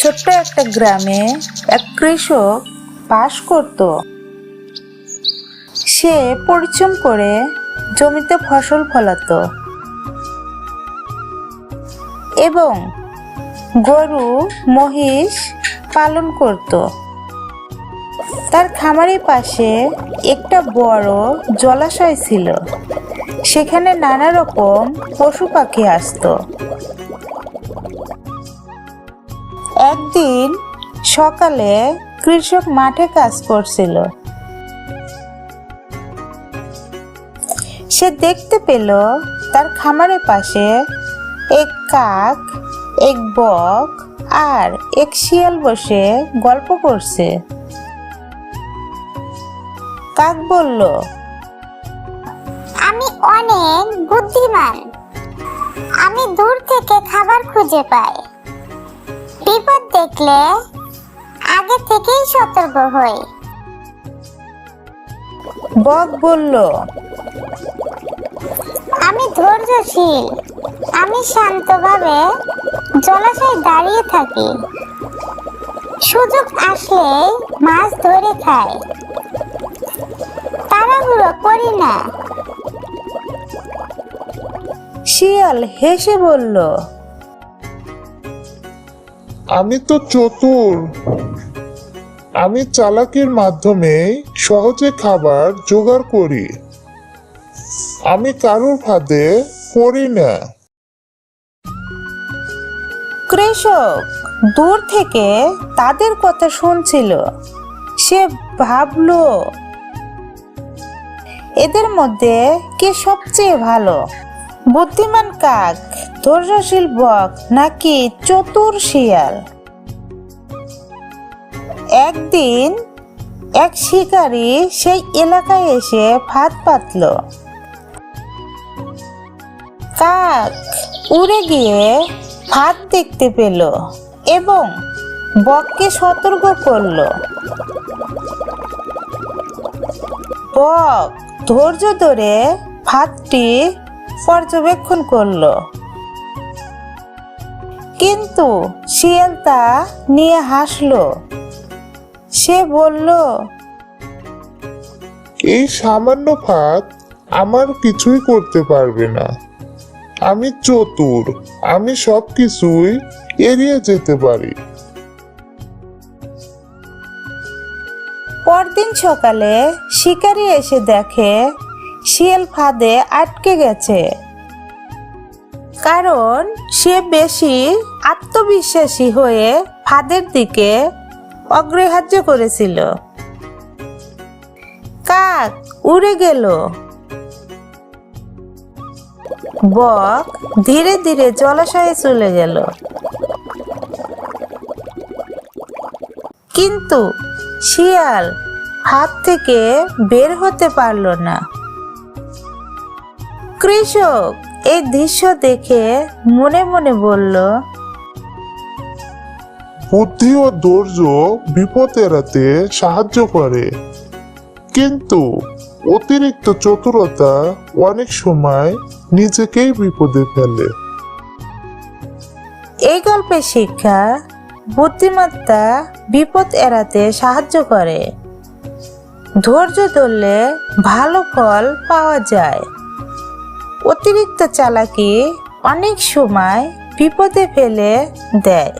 ছোট্ট একটা গ্রামে এক কৃষক বাস করত। সে পরিশ্রম করে জমিতে ফসল ফলাতো এবং গরু মহিষ পালন করত। তার খামারের পাশে একটা বড় জলাশয় ছিল। সেখানে নানা রকম পশু পাখি আসতো। একদিন সকালে কৃষক মাঠে কাজ করছিল। সে দেখতে পেল তার খামারের পাশে এক কাক, এক বক আর এক শিয়াল বসে গল্প করছে। কাক বলল, আমি অনেক বুদ্ধিমান। আমি দূর থেকে খাবার খুঁজে পাই। বিপদ দেখলে আগে থেকেই সতর্ক হই। বক বলল, আমি ধৈর্যশীল। আমি শান্তভাবে জলাশয়ে দাঁড়িয়ে থাকি। সুযোগ আসলে মাছ ধরে খাই। তাড়াহুড়ো করি না। শিয়াল হেসে বলল, আমি তো চতুর। আমি চালাকির মাধ্যমে সহজে খাবার জোগাড় করি। আমি কারোর ফাঁদে পড়ি না। কৃষক দূর থেকে তাদের কথা শুনছিল। সে ভাবল, এদের মধ্যে কে সবচেয়ে ভালো? বুদ্ধিমান কাক, ধৈর্যশীল বক নাকি চতুর শিয়াল? একদিন এক শিকারী সেই এলাকায় এসে ফাঁদ পাতল। কাক উড়ে গিয়ে ফাঁদ দেখতে পেল এবং বককে সতর্ক করল। বক ধৈর্য ধরে ফাঁদটি পর্যবেক্ষণ করল, কিন্তু শিয়াল তা নিয়ে হাসল। সে বলল, এই সামান্য ফাঁদ আমার কিছুই করতে পারবে না। আমি চতুর। আমি সবকিছুই এড়িয়ে যেতে পারি। পরদিন সকালে শিকারী এসে দেখে শিয়াল ফাঁদে আটকে গেছে, কারণ সে বেশি আত্মবিশ্বাসী হয়ে ফাঁদের দিকে অগ্রাহ্য করেছিল। কাক উড়ে গেল। বক ধীরে ধীরে জলাশয়ে চলে গেল, কিন্তু শিয়াল ফাঁদ থেকে বের হতে পারল না। কৃষক এই দৃশ্য দেখে মনে মনে বলল, বুদ্ধি ও ধৈর্য বিপদ এড়াতে সাহায্য করে, কিন্তু অতিরিক্ত চতুরতা অনেক সময় নিজেকেই বিপদে ফেলে। এই গল্পের শিক্ষা, বুদ্ধিমত্তা বিপদ এড়াতে সাহায্য করে। ধৈর্য ধরলে ভালো ফল পাওয়া যায়। অতিরিক্ত চালাকি অনেক সময় বিপদে ফেলে দেয়।